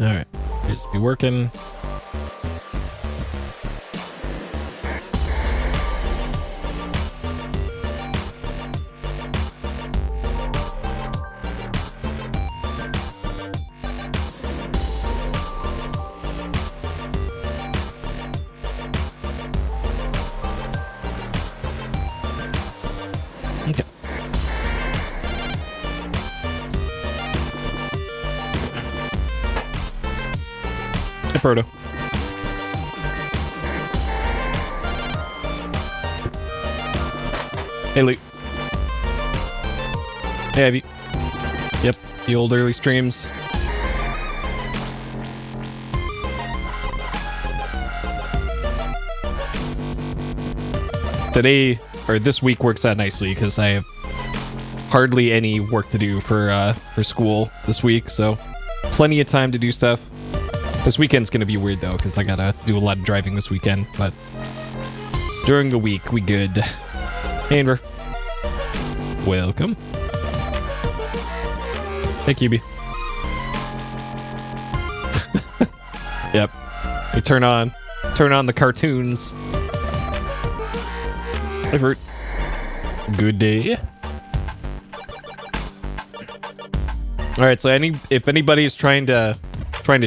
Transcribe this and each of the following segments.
Alright. Just be working. Okay. Hey, Proto. Hey, Luke. Hey, Ivy. Yep, the old early streams. Today, or this week, works out nicely because I have hardly any work to do for school this week, so plenty of time to do stuff. This weekend's gonna be weird though, because I gotta do a lot of driving this weekend, but during the week, we good. Hey, Amber. Welcome. Hey, QB. Yep. We turn on the cartoons. Hey, Fruit. Good day. All right, so if anybody's trying to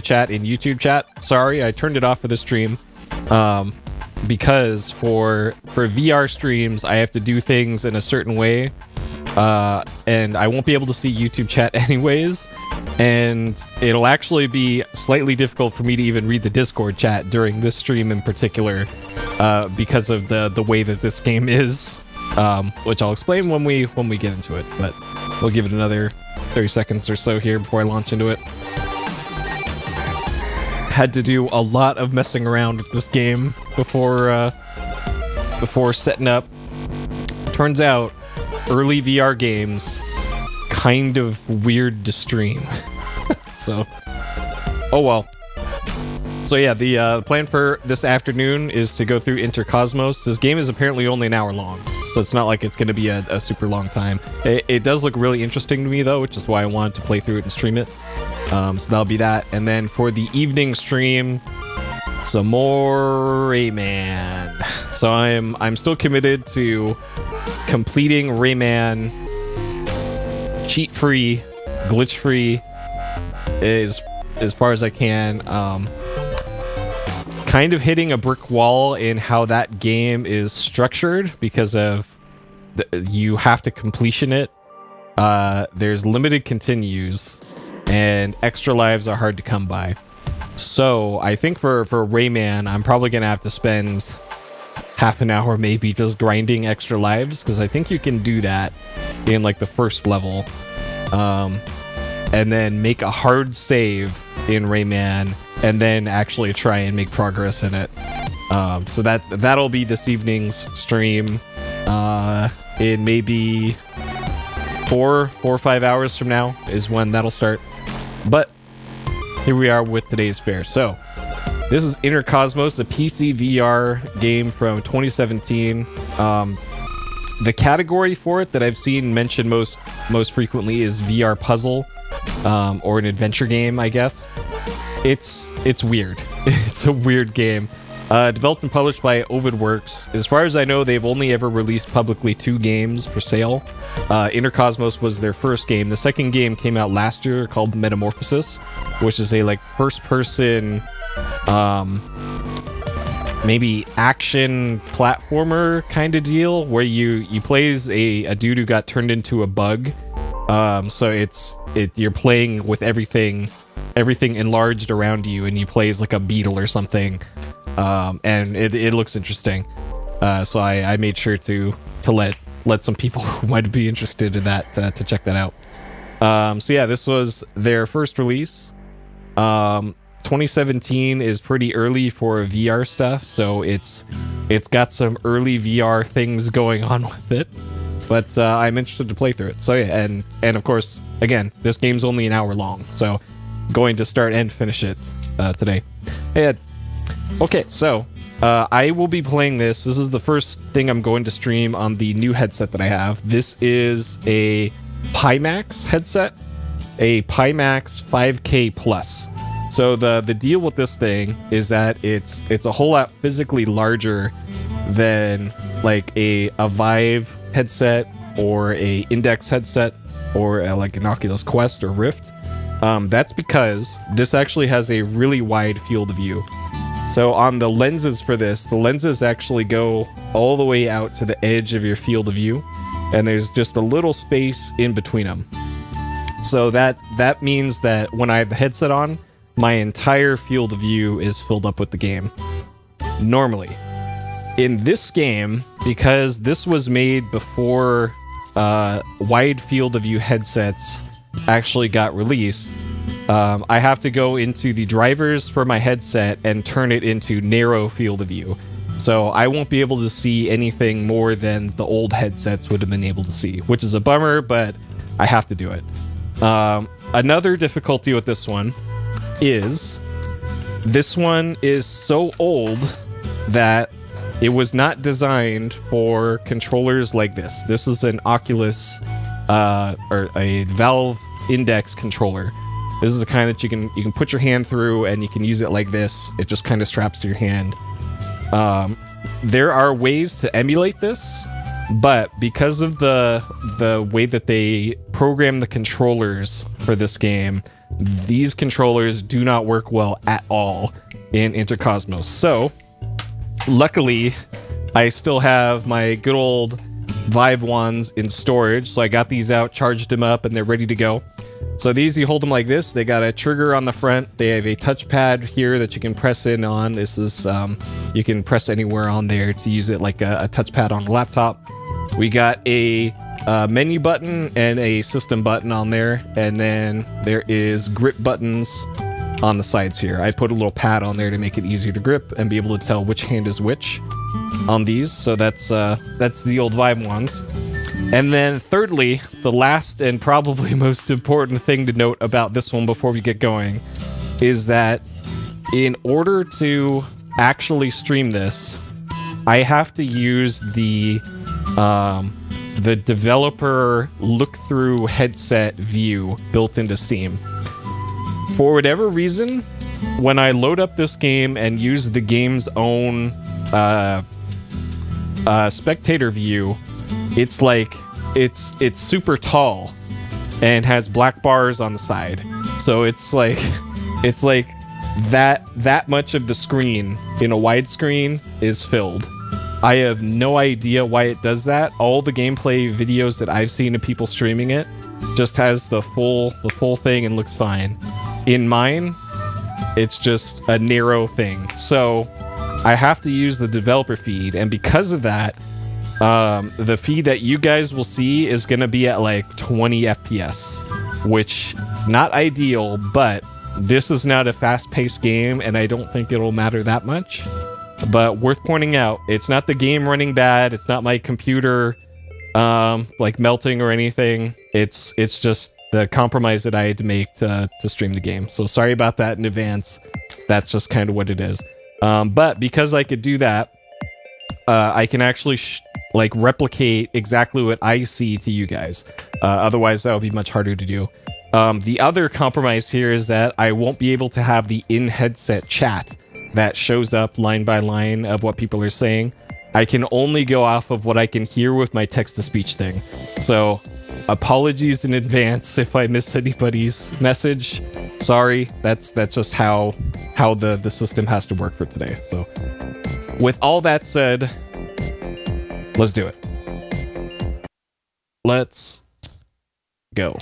chat in YouTube chat, sorry, I turned it off for the stream, because for VR streams I have to do things in a certain way, and I won't be able to see YouTube chat anyways, and it'll actually be slightly difficult for me to even read the Discord chat during this stream in particular, because of the way that this game is, which I'll explain when we get into it, but we'll give it another 30 seconds or so here before I launch into it. Had to do a lot of messing around with this game before setting up. Turns out early VR games kind of weird to stream. So, oh well. So yeah, the plan for this afternoon is to go through Interkosmos. This game is apparently only an hour long, so it's not like it's going to be a super long time. It does look really interesting to me though, which is why I wanted to play through it and stream it. So that'll be that. And then for the evening stream, some more Rayman. So I'm still committed to completing Rayman cheat-free, glitch-free as far as I can. Kind of hitting a brick wall in how that game is structured because of you have to completion it. There's limited continues, and extra lives are hard to come by. So I think for Rayman, I'm probably gonna have to spend half an hour maybe just grinding extra lives, because I think you can do that in like the first level, and then make a hard save in Rayman, and then actually try and make progress in it. So that'll be this evening's stream. In maybe 4 or 5 hours from now is when that'll start. But here we are with today's fare. So this is Interkosmos, a PC VR game from 2017. The category for it that I've seen mentioned most frequently is VR puzzle, or an adventure game, I guess. It's weird. It's a weird game. Developed and published by Ovidworks. As far as I know, they've only ever released publicly 2 games for sale. Interkosmos was their first game. The second game came out last year called Metamorphosis, which is a like first-person, maybe action platformer kind of deal, where you play as a dude who got turned into a bug. So you're playing with everything enlarged around you, and you play as like a beetle or something. And it looks interesting. So I made sure to let some people who might be interested in that to check that out. So yeah, this was their first release. 2017 is pretty early for VR stuff, so it's got some early VR things going on with it. But I'm interested to play through it. So yeah, and of course, again, this game's only an hour long, so going to start and finish it today. Hey Ed. Okay, so I will be playing this. This is the first thing I'm going to stream on the new headset that I have. This is a Pimax headset, a Pimax 5K Plus. So the deal with this thing is that it's a whole lot physically larger than like a Vive headset or a Index headset or like an Oculus Quest or Rift. That's because this actually has a really wide field of view. So on the lenses for this, the lenses actually go all the way out to the edge of your field of view, and there's just a little space in between them. So that means that when I have the headset on, my entire field of view is filled up with the game. Normally. In this game, because this was made before wide field of view headsets actually got released, I have to go into the drivers for my headset and turn it into narrow field of view. So I won't be able to see anything more than the old headsets would have been able to see, which is a bummer, but I have to do it. Another difficulty with this one is so old that it was not designed for controllers like this. This is an Oculus or a Valve Index controller. This is the kind that you can put your hand through and you can use it like this. It just kind of straps to your hand. There are ways to emulate this, but because of the way that they program the controllers for this game, these controllers do not work well at all in Interkosmos. So, luckily, I still have my good old Vive ones in storage. So I got these out, charged them up, and they're ready to go. So these, you hold them like this. They got a trigger on the front. They have a touchpad here that you can press in on. This is, you can press anywhere on there to use it like a touchpad on a laptop. We got a menu button and a system button on there. And then there is grip buttons on the sides here. I put a little pad on there to make it easier to grip and be able to tell which hand is which on these. So that's the old Vive ones. And then thirdly, the last and probably most important thing to note about this one before we get going is that in order to actually stream this, I have to use the developer look-through headset view built into Steam. For whatever reason, when I load up this game and use the game's own spectator view, it's like it's super tall and has black bars on the side. So it's like that much of the screen in a widescreen is filled. I have no idea why it does that. All the gameplay videos that I've seen of people streaming it just has the full thing and looks fine. In mine, it's just a narrow thing. So I have to use the developer feed, and because of that, the feed that you guys will see is going to be at like 20 FPS, which not ideal, but this is not a fast-paced game, and I don't think it'll matter that much. But worth pointing out, it's not the game running bad. It's not my computer like melting or anything. It's just the compromise that I had to make to stream the game. So sorry about that in advance. That's just kind of what it is. But because I could do that, I can actually replicate exactly what I see to you guys. Otherwise, that would be much harder to do. The other compromise here is that I won't be able to have the in-headset chat that shows up line by line of what people are saying. I can only go off of what I can hear with my text-to-speech thing. So, apologies in advance if I miss anybody's message. Sorry, that's just how the system has to work for today. So, with all that said, let's do it. Let's go.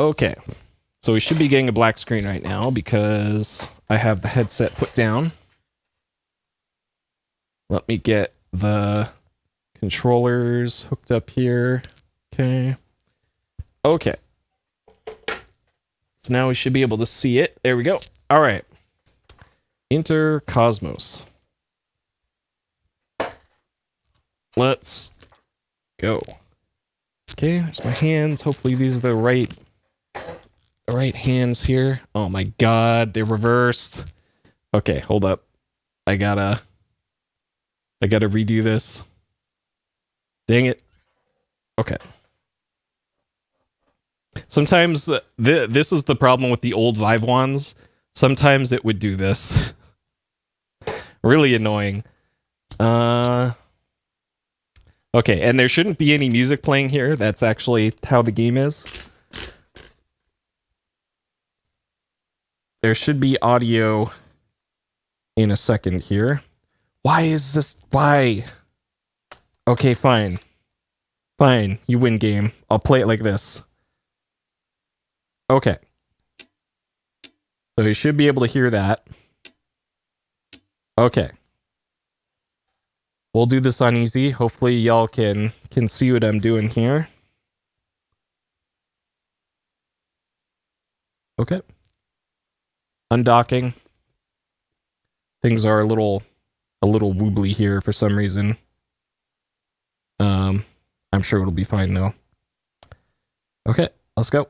Okay, so we should be getting a black screen right now because I have the headset put down. Let me get the controllers hooked up here. Okay. Okay. So now we should be able to see it. There we go. All right. Interkosmos. Let's go. Okay, there's my hands. Hopefully these are the right hands here. Oh my god, they're reversed. Okay, hold up. I gotta redo this. Dang it. Okay. Sometimes this is the problem with the old Vive ones. Sometimes it would do this. Really annoying. Okay, and there shouldn't be any music playing here. That's actually how the game is. There should be audio in a second here. Why is this? Why? Okay, fine. Fine, you win game. I'll play it like this. Okay. So you should be able to hear that. Okay. We'll do this on easy. Hopefully y'all can see what I'm doing here. Okay. Undocking. Things are a little wobbly here for some reason. I'm sure it'll be fine though. Okay, let's go.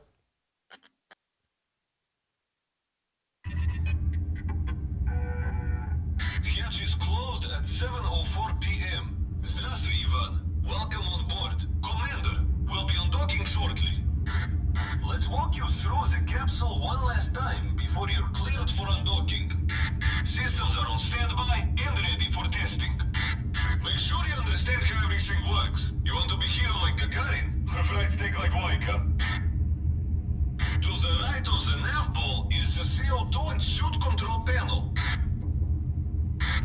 Hatch is closed at 7:04 p.m. Здравствуй, Ivan. Welcome on board. Commander, we'll be undocking shortly. Let's walk you through the capsule one last time before you're cleared for undocking. Systems are on standby and ready for testing. Make sure you understand how everything works. You want to be here like Gagarin, or flight stick like Waika. To the right of the nav ball is the CO2 and suit control panel.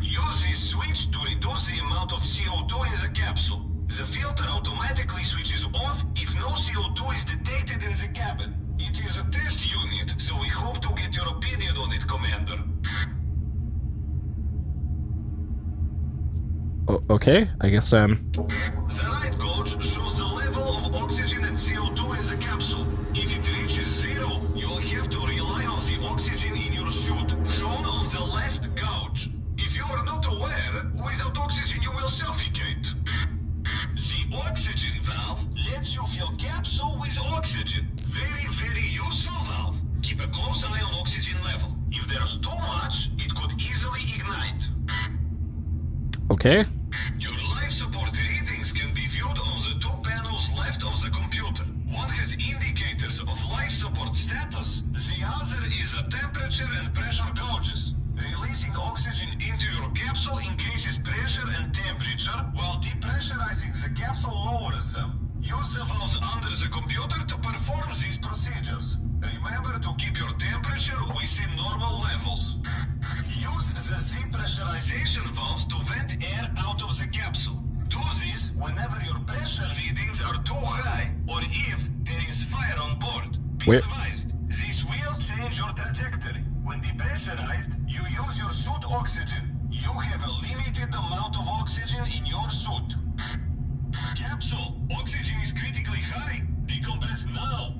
Use this switch to reduce the amount of CO2 in the capsule. The filter automatically switches off if no CO2 is detected in the cabin. It is a test unit, so we hope to get your opinion on it, Commander. Okay, I guess The right gauge shows the level of oxygen and CO2 in the capsule. If it reaches zero, you will have to rely on the oxygen in your suit, shown on the left gauge. If you are not aware, without oxygen you will suffocate. The oxygen valve lets you fill capsule with oxygen. Very, very useful valve. Keep a close eye on oxygen level. If there's too much, it could easily ignite. okay. Your life support readings can be viewed on the two panels left of the computer. One has indicators of life support status. The other is the temperature and pressure gauges. Releasing oxygen into your capsule increases pressure and temperature, while depressurizing the capsule lowers them. Use the valves under the computer to perform these procedures. Remember to keep your temperature within normal levels. Use the depressurization valves to vent air out of the capsule. Do this whenever your pressure readings are too high, or if there is fire on board. Be advised, this will change your trajectory. When depressurized, you use your suit oxygen. You have a limited amount of oxygen in your suit. Capsule, oxygen is critically high. Decompress now.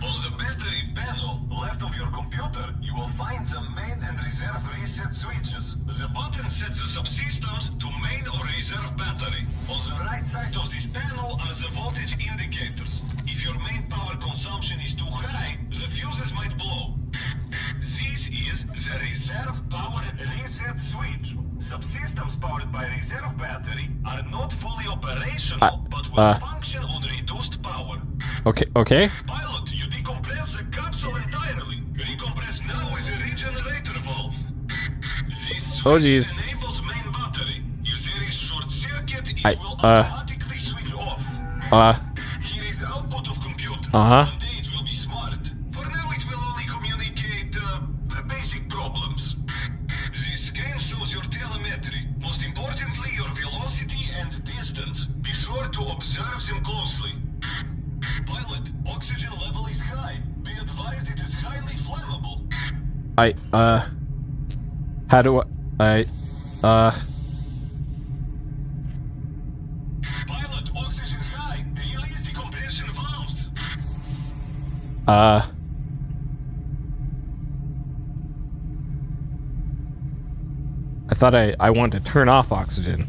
On the battery panel, left of your computer, you will find the main and reserve reset switches. The button sets the subsystems to main or reserve battery. On the right side of this panel are the voltage indicators. If your main power consumption is too high, the fuses might blow. This is the reserve power reset switch. Subsystems powered by reserve battery are not fully operational, but will function on reduced power. Okay. Pilot, you decompress the capsule entirely. Recompress now with the regenerator valve. This switch enables main battery. If there is short circuit, it will automatically switch off. Here is output of computer. One day it will be smart. For now it will only communicate basic problems. This screen shows your telemetry. Most importantly, your velocity and distance. Be sure to observe them closely. Pilot, oxygen level is high. Be advised it is highly flammable. How do I, Pilot, oxygen high. Release decompression valves. I thought I wanted to turn off oxygen.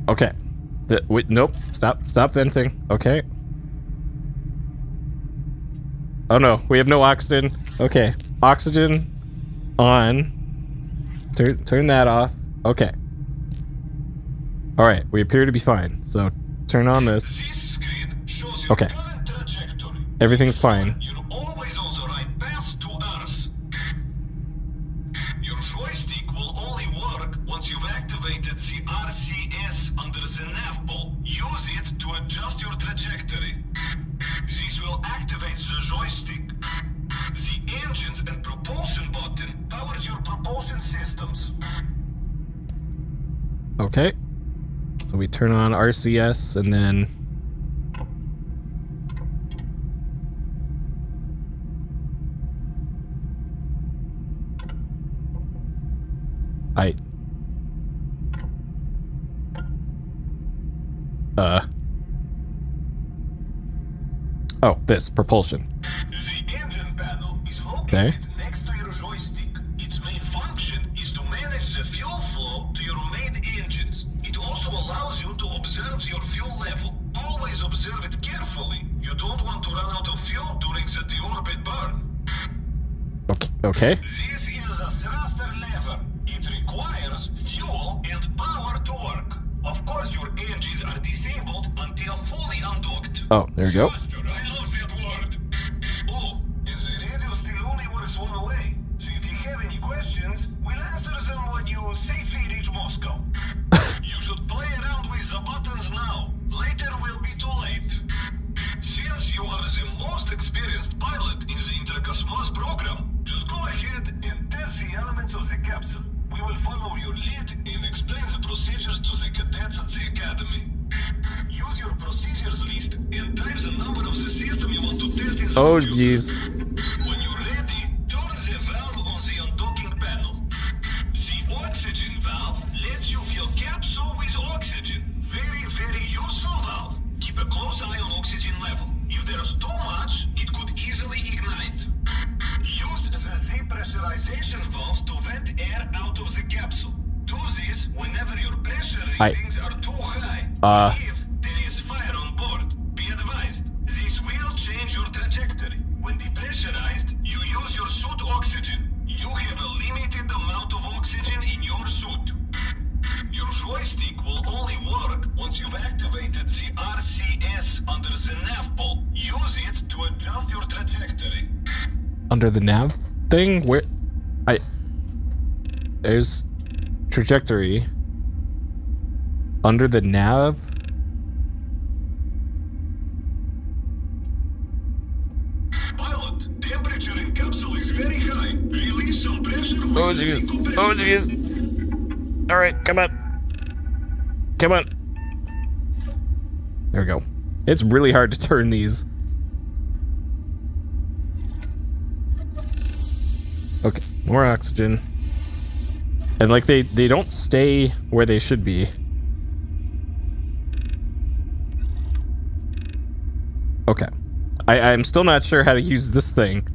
Okay. Wait, nope. Stop venting. Okay. Oh no, we have no oxygen. Okay. Oxygen on. Turn that off. Okay. All right, we appear to be fine. So turn on this. This screen shows your Okay. current trajectory. Everything's fine. You're always on the right path to Earth. Your joystick will only work once you've activated the RCS under the nav ball. Use it to adjust your trajectory. This will activate the joystick. The engines and propulsion button powers your propulsion systems. Okay. So we turn on RCS and then oh, this propulsion. The engine panel is located Okay. next to your joystick. Its main function is to manage the fuel flow to your main engines. It also allows you to observe your fuel level. Always observe it carefully. You don't want to run out of fuel during the deorbit burn. Okay. This is a thruster lever. It requires fuel and power to work. Of course, your engines are disabled until fully undocked. Oh, there we go. Thruster, I love that word. Oh, and the radio still only works one way. So if you have any questions, we'll answer them when you safely reach Moscow. You should play around with the buttons now. Later will be too late. Since you are the most experienced pilot in the Interkosmos program, just go ahead and test the elements of the capsule. We will follow your lead and explain the procedures to the cadets at the academy. Use your procedures list and type the number of the system you want to test in the Oh, computer. jeez. When you're ready, turn the valve on the undocking panel. The oxygen valve lets you fill capsule with oxygen. Very, very useful valve. Keep a close eye on oxygen level. If there's too much, it could easily ignite. Use the depressurization valves to vent air out of the capsule. Do this whenever your pressure readings are too high. If there is fire on board, be advised. This will change your trajectory. When depressurized, you use your suit oxygen. You have a limited amount of oxygen in your suit. Your joystick will only work once you've activated the RCS under the nav ball. Use it to adjust your trajectory. Under the nav thing? Where? There's trajectory. Under the nav? Pilot, temperature in capsule is very high. Release some pressure. Oh, jeez. Oh, jeez. Alright, come on. Come on. There we go. It's really hard to turn these. Okay, more oxygen. And like they don't stay where they should be. Okay. I'm still not sure how to use this thing.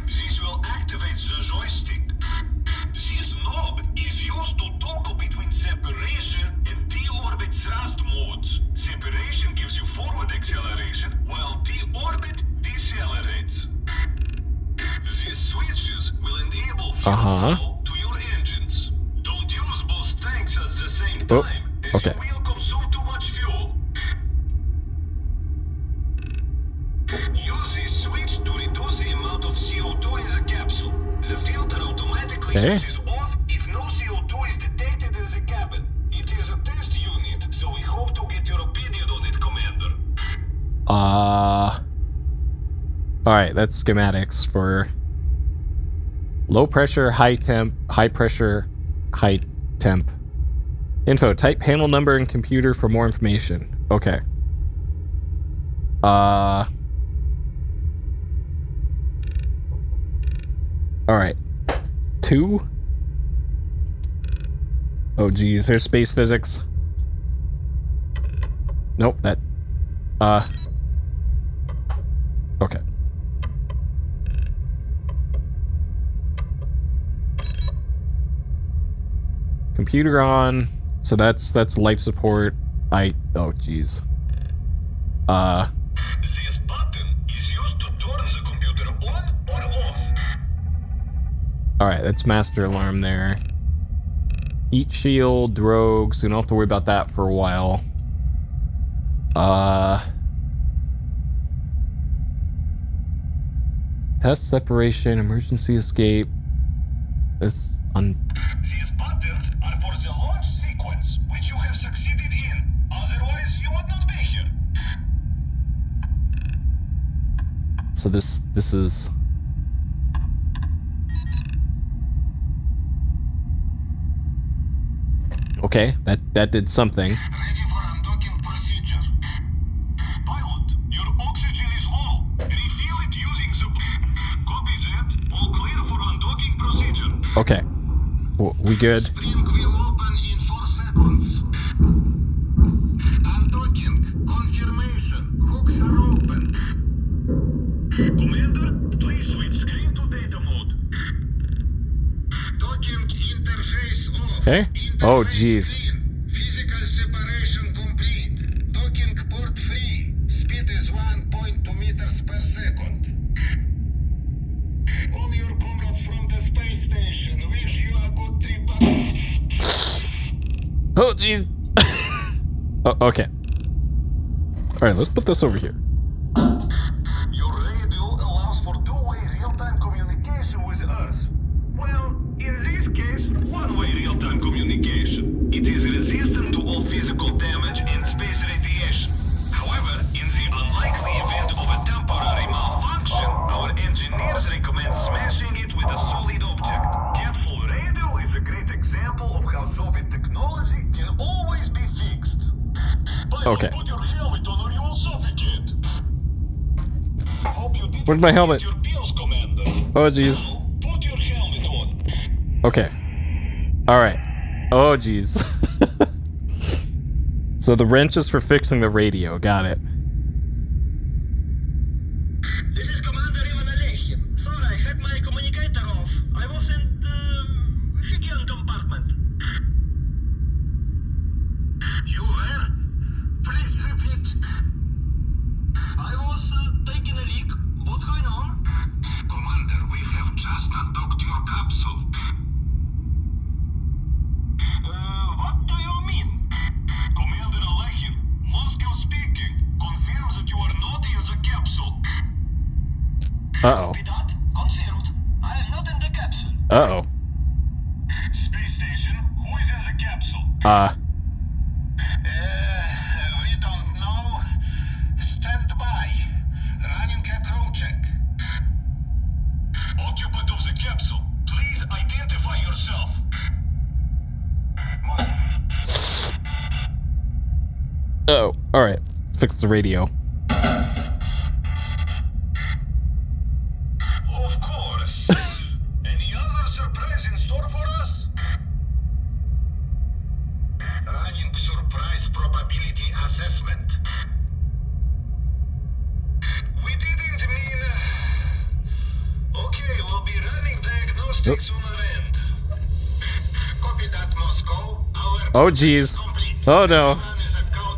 This will activate the joystick. This knob is used to toggle between separation and deorbit thrust modes. Separation gives you forward acceleration, while deorbit decelerates. These switches will enable fuel flow to your engines. Don't use both tanks at the same time, as you will consume too much fuel. Use this switch to reduce the amount of CO2 in the capsule. The filter automatically switches off if no CO2 is detected in the cabin. It is a test unit, so we hope to get your opinion on it, Commander. Alright, that's schematics for low pressure, high temp, high pressure, high temp. Info, type panel number and computer for more information. Okay. Alright. 2? Oh geez, there's space physics. Nope, that... Okay. Computer on. So that's life support. Oh jeez. This button is used to turn the computer on or off. Alright, that's master alarm there. Heat shield, drogue, so you don't have to worry about that for a while. Test separation, emergency escape. This These buttons are for the launch sequence, which you have succeeded in. Otherwise, you would not be here. So this is okay. That did something. Ready for undocking procedure. Pilot, your oxygen is low. Refill it using the... Copy that. All clear for undocking procedure. Okay, we good? Spring will open in 4 seconds. Undocking. Confirmation. Hooks are open. Commander, please switch screen to data mode. Docking interface off. Okay. Oh, jeez. Screen. Physical separation complete. Docking port free. Speed is 1.2 meters per second. All your comrades from the space station wish you a good trip back. Oh, jeez. Oh, okay. All right, let's put this over here. Your radio allows for two-way real-time communication with Earth. Well, in this case, one-way real-time communication. It is resistant to all physical damage and space radiation. However, in the unlikely event of a temporary malfunction, our engineers recommend smashing it with a solid object. Capsule radio is a great example of how Soviet technology can always be fixed. Okay. Put your helmet on or you will suffocate. Hope you didn't Where's my helmet? forget your pills, Commander. Oh, jeez. Put your helmet on. Okay. All right. Oh, jeez. So the wrench is for fixing the radio. Got it. This is Commander Ivan Alekhin. Sorry, I had my communicator off. I was in the hygiene compartment. You were? Please repeat. I was taking a leak. What's going on? Commander, we have just undocked your capsule. What do you mean? Commander Alekhin, Moscow speaking. Confirms that you are not in the capsule. Uh-oh. Copy that. Confirmed. I am not in the capsule. Uh-oh. Space station, who is in the capsule? We don't know. Stand by. Running a crew check. Occupant of the capsule, please identify yourself. Oh, all right. Let's fix the radio. Of course. Any other surprise in store for us? Running surprise probability assessment. We didn't mean... Okay, we'll be running diagnostics on our end. Copy that, Moscow. Oh, jeez. Oh, no.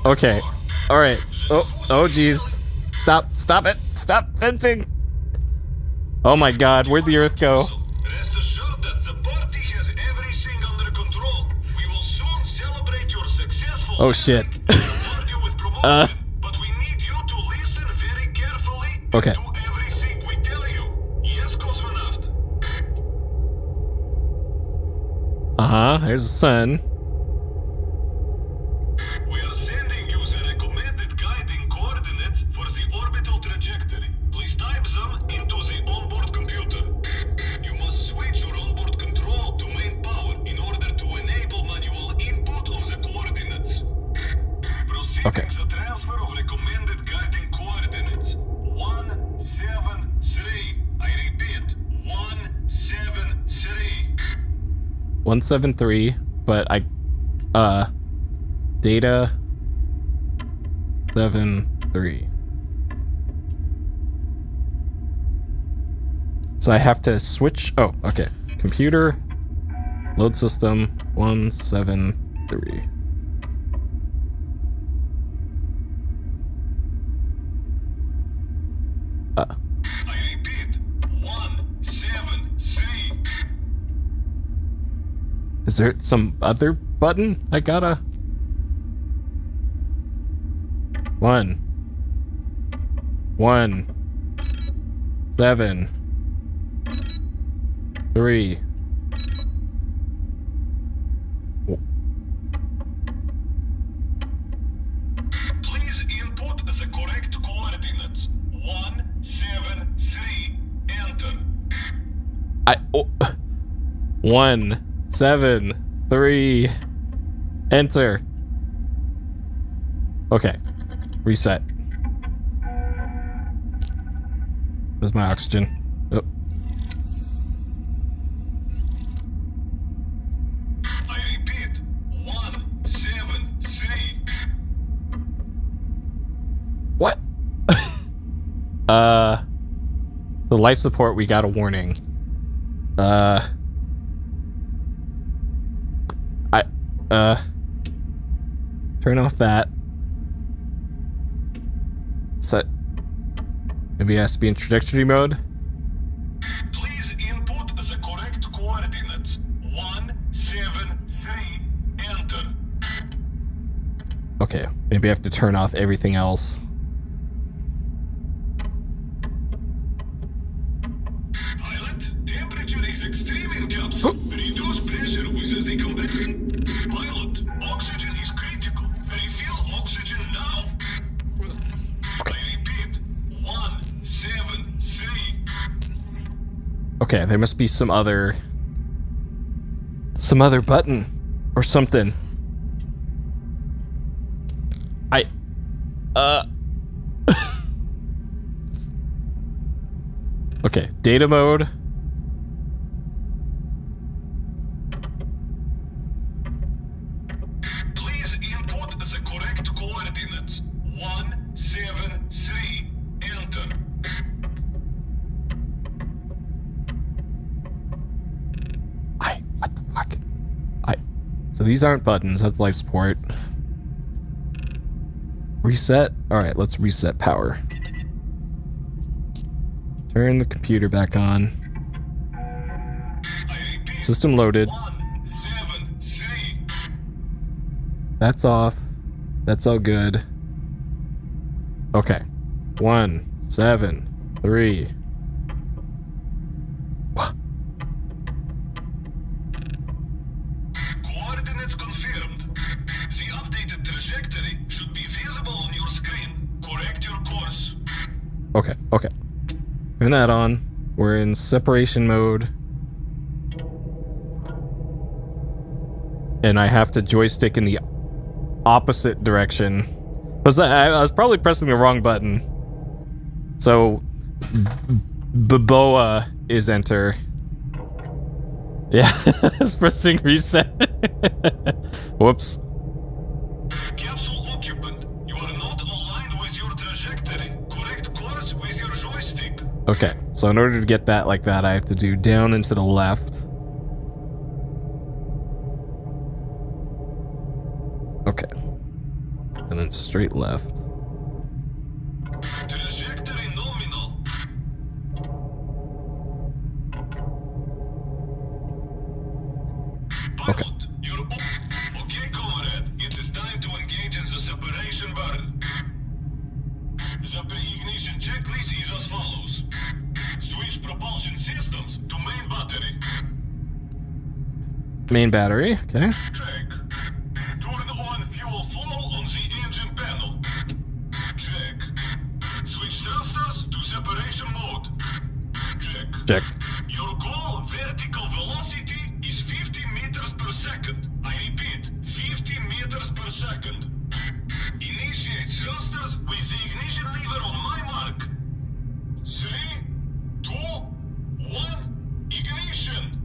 Okay. All right. Oh, jeez. Stop it. Stop venting. Oh, my God. Where'd the Earth go? Rest assured that the party has everything under control. We will soon celebrate your successful... Oh, shit. with promotion, but we need you to listen very carefully Okay. to everything we tell you. Yes, cosmonaut? Uh-huh. There's the sun. We are sending you the recommended guiding coordinates for the orbital trajectory. Please type them into the onboard computer. You must switch your onboard control to main power in order to enable manual input of the coordinates. Proceeding Okay. the transfer of recommended guiding coordinates. 173. I repeat, 173. 173, but data 73. So I have to switch. Oh, okay. Computer, load system 173. I repeat, 173. Is there some other button I gotta? 1 7 3 Please input the correct coordinates. 173. Enter. 1 7 3 enter. Okay, reset. Where's my oxygen? Oh. I repeat. 173. What? The life support, we got a warning. Turn off that. Set. Maybe it has to be in trajectory mode. Please input the correct coordinates. 173. Enter. Okay, maybe I have to turn off everything else. Pilot, temperature is extreme in capsule. Reduce pressure with the compression. Pilot, oxygen is critical. Refill oxygen now. I repeat. 173. Okay, there must be some other button or something. Okay, data mode. Please input the correct coordinates. 173. Enter. What the fuck? So these aren't buttons, that's life support. Reset? Alright, let's reset power. Turn the computer back on. I repeat. System loaded. 173. That's off. That's all good. Okay. 1 7 3. Coordinates confirmed. The updated trajectory should be visible on your screen. Correct your course. Okay, okay. Turn that on. We're in separation mode. And I have to joystick in the opposite direction. Because I was probably pressing the wrong button. So, Baboa is enter. Yeah, it's pressing reset. Whoops. Capsule occupant, you are not aligned with your trajectory. Correct course with your joystick. Okay, so in order to get that like that, I have to do down and to the left. Okay. And then straight left. Trajectory nominal. Okay. Pilot, you're okay, comrade. It is time to engage in the separation burn. The pre-ignition checklist is as follows. Switch propulsion systems to main battery. Main battery, okay. Check. Turn on fuel flow on the engine panel. Check. Switch thrusters to separation mode. Check. Check. Your goal vertical velocity is 50 meters per second. I repeat, 50 meters per second. Initiate thrusters with the ignition lever on my mark. 3, 2, 1, ignition.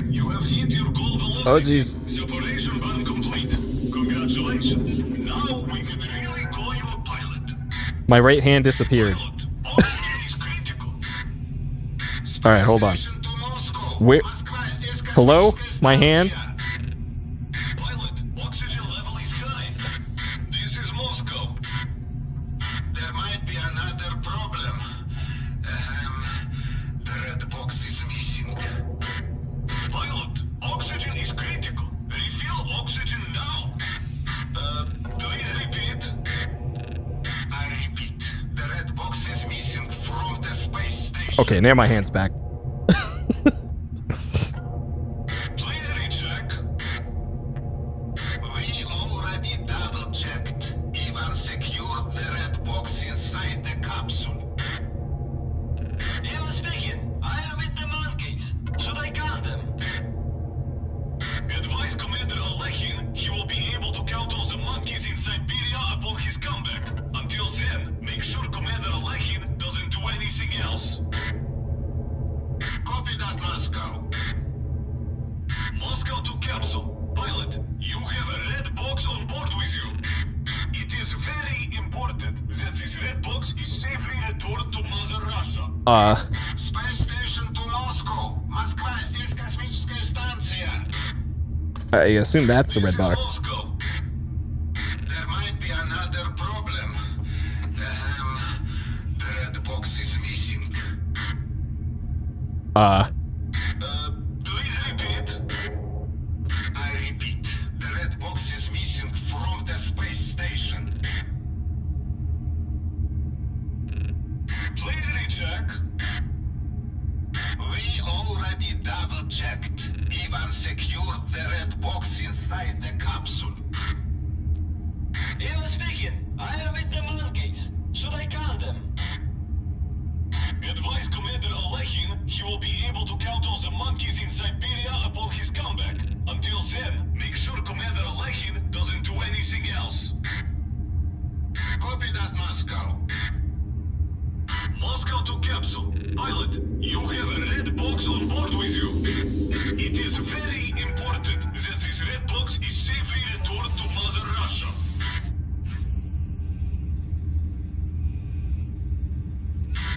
You have hit your goal velocity. Oh, jeez. Separation burn complete. Congratulations. Now we can really call you a pilot. My right hand disappeared. Pilot, oxygen is critical. Alright, hold on. Station to Moscow. Where? Москва, здесь Hello? космическая My hand? станция. Pilot, oxygen level is high. This is Moscow. There might be another problem. The red box is me. Okay, now my hand's back. Please recheck. We already double-checked. Even secured the red box inside the capsule. Even speaking, I am with the monkeys. Should I count them? Advise Commander Alekin he will be able to count all the monkeys in Siberia upon his comeback. Until then, make sure Commander Alekin doesn't do anything else. Copy that, Moscow. Moscow to capsule. Pilot, you have a red box on board with you. It is very important that this red box is safely returned to Mother Russia. Space station to Moscow. Москва, здесь космическая станция. I assume that's the red box. Moscow. There might be another problem. The red box is missing. Please repeat. I repeat, the red box is missing from the space station. Please recheck. We already double-checked. Even secured the red box inside the capsule. Even speaking, I am with the monkeys. Should I count them? Advise Commander Alekin he will be able to count all the monkeys in Siberia upon his comeback. Until then, make sure Commander Alekin doesn't do anything else. Copy that, Moscow. Moscow to capsule. Pilot, you have a red box on board with you. It is very important that this red box is safely returned to Mother Russia.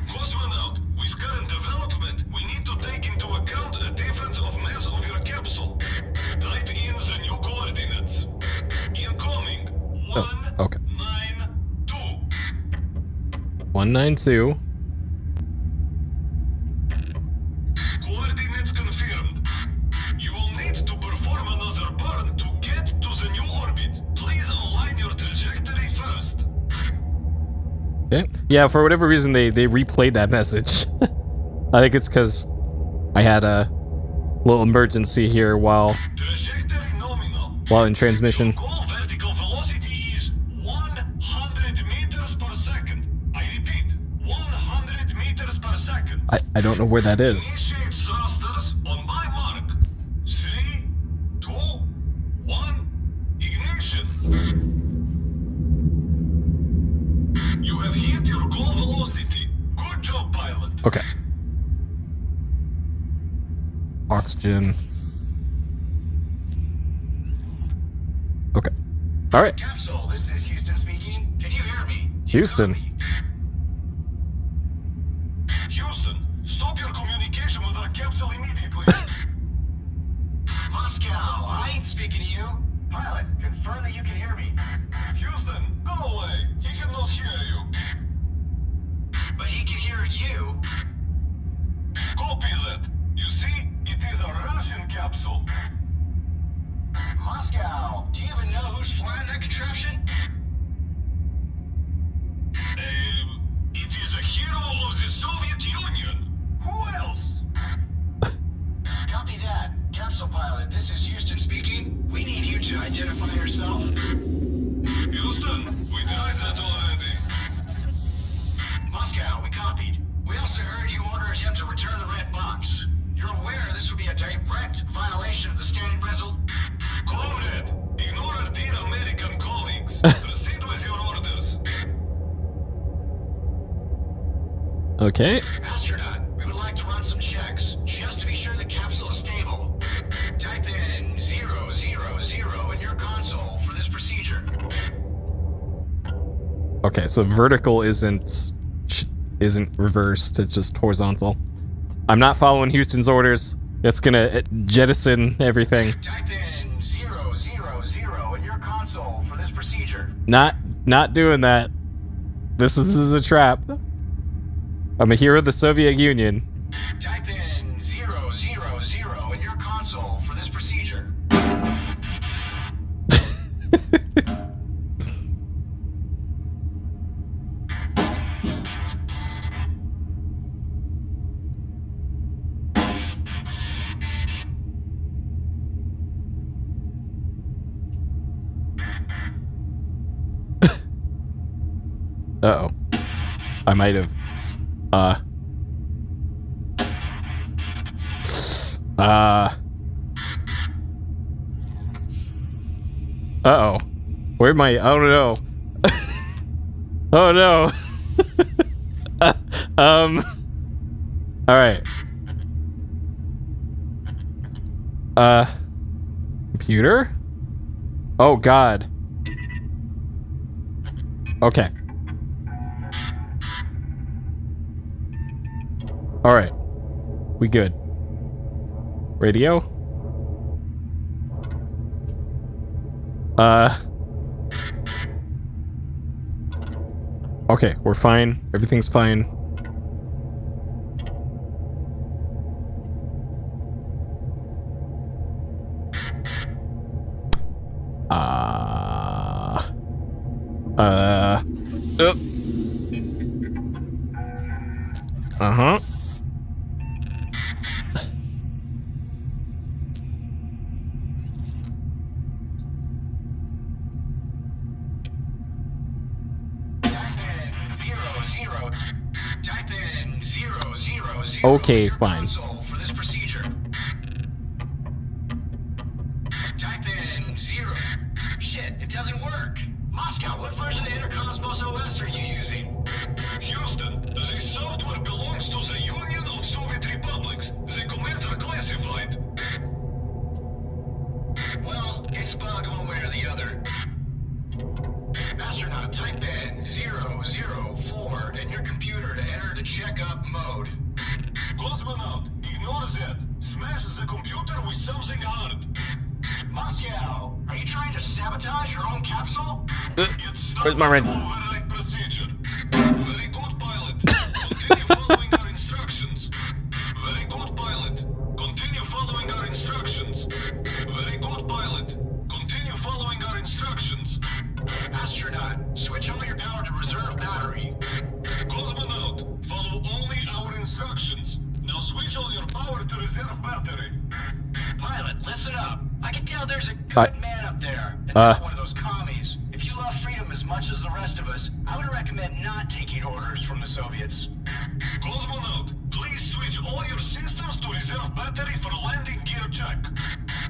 Cosmonaut, with current development, we need to take into account a difference of mass of your capsule. Type in the new coordinates. Incoming. 192. 192. Coordinates confirmed. You will need to perform another burn to get to the new orbit. Please align your trajectory first. Okay. Yeah, for whatever reason they replayed that message. I think it's because I had a little emergency here while Trajectory nominal. in transmission. Goal vertical velocity is 100 meters per second. I repeat, 100 meters per second. I don't know where that is. Initiate thrusters on my mark. 3, 2, 1, ignition. You have hit your goal velocity. Good job, pilot. Okay. Oxygen. Okay. All right. Capsule, this is Houston speaking. Can you hear me? Houston. Houston, stop your communication with our capsule immediately. Moscow, I ain't speaking to you. Pilot, confirm that you can hear me. Houston, go away. He cannot hear you. But he can hear you. Copy that. You see, it is a Russian capsule. Moscow, do you even know who's flying that contraption? It is a hero of the Soviet Union. Who else? Copy that. Capsule pilot, this is Houston speaking. We need you to identify yourself. Houston, we tried that already. Moscow, we copied. We also heard you ordered him to return the red box. You're aware this would be a direct violation of the standing resolution. Comrade, ignore our dear American colleagues. Proceed with your orders. Okay. Astronaut, we would like to run some checks, just to be sure the capsule is stable. Type in 000 in your console for this procedure. Okay, so vertical isn't reversed, it's just horizontal. I'm not following Houston's orders. It's gonna jettison everything. Type in 000 in your console for this procedure. Not doing that. This is a trap. I'm a hero of the Soviet Union. Type in 000 in your console for this procedure. Uh-oh. I might have... Uh-oh. Where'd my... Oh, no. Oh, no. Alright. Computer? Oh, God. Okay. Alright. We good. Radio? Okay, we're fine. Everything's fine. Uh-huh. Type in 000 Okay, fine. console for this procedure. Type in 0. Shit, it doesn't work. Moscow, what version of Interkosmos OS are you using? Houston, the software belongs to the Union of Soviet Republics. The commands are classified. Well, it's bugged one way or the other. Astronaut, type in 004 in your computer to enter the checkup mode. Cosmonaut, ignore that. Smash the computer with something hard. Moscow, are you trying to sabotage your own capsule? Where's my red? Override procedure. Very good, pilot. Continue following our instructions. Very good, pilot. Continue following our instructions. Very good, pilot. Continue following our instructions. Astronaut, switch all your power to reserve battery. Cosmonaut, follow only our instructions. Now switch all your power to reserve battery. Pilot, listen up. I can tell there's a good I- man up there, and not one of those commies. If you love freedom as much as the rest of us, I would recommend not taking orders from the Soviets. Cosmonaut, please switch all your systems to reserve battery for landing gear check.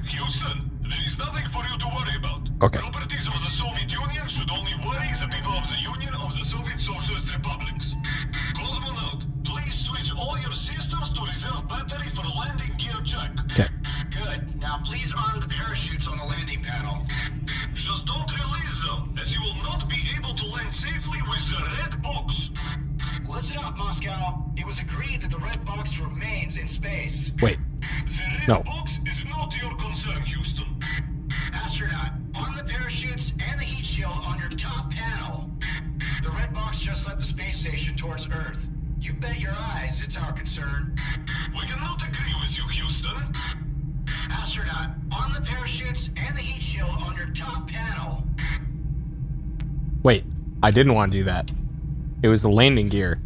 Houston, there is nothing for you to worry about. Okay. Properties of the Soviet Union should only worry the people of the Union of the Soviet Socialist Republics. Cosmonaut, please switch all your systems to reserve battery for landing gear check. Okay. Good. Now please arm the parachutes on the landing panel. Just don't release them, as you will not be able to land safely with the red box. Listen up, Moscow. It was agreed that the red box remains in space. Wait. The red No. box is not your concern, Houston. Astronaut, on the parachutes and the heat shield on your top panel. The red box just left the space station towards Earth. You bet your eyes it's our concern. We cannot agree with you, Houston. Astronaut, on the parachutes and the heat shield on your top panel. Wait. I didn't want to do that. It was the landing gear.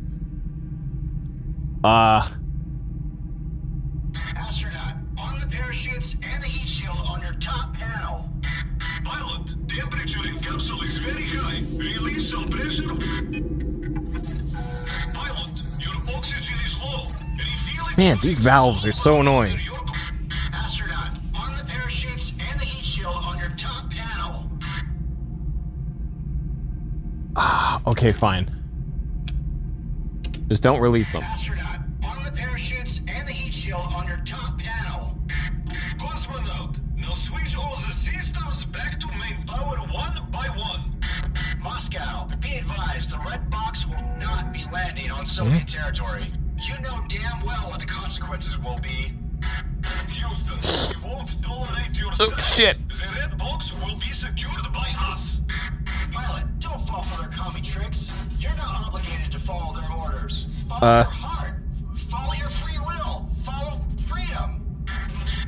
Astronaut, on the parachutes and the heat shield on your top panel. Pilot, temperature in capsule is very high. Release some pressure. Pilot, your oxygen is low. Refueling. Man, these valves are so annoying. Astronaut, on the parachutes and the heat shield on your top panel. Okay, fine. Just don't release them. Astronaut, on the parachutes and the heat shield on your top panel. Cosmonaut, now switch all the systems back to main power one by one. Moscow, be advised, the red box will not be landing on Soviet territory. You know damn well what the consequences will be. Houston, we won't tolerate your Oh, shit. The red box will be secured by us. Pilot, don't fall for their commie tricks. You're not obligated to follow their orders. Follow your heart. Follow your free will. Follow freedom.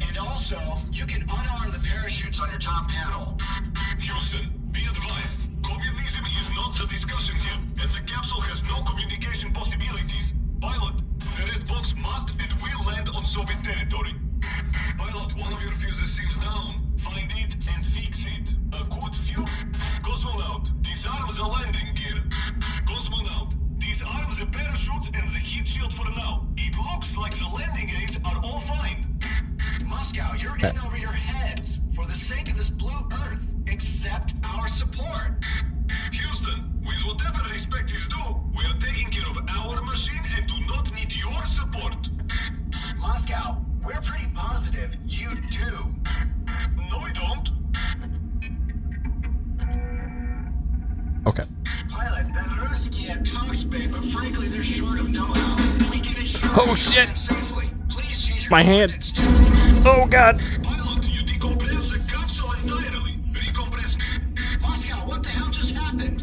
And also, you can unarm the parachutes on your top panel. Houston, be advised. Communism is not the discussion here, as the capsule has no communication possibilities. Pilot, the red box must and will land on Soviet territory. Pilot, one of your fuses seems down. Find it and fix it. A good fuel. Cosmonaut, disarm the landing gear. Cosmonaut. Okay. Pilot, Belarusian talks big, but frankly, they're short of know-how. We can ensure Oh, shit. safely. Please change your My hand. coordinates. Oh, God. Pilot, you decompress the capsule entirely. Recompress. Moscow, what the hell just happened?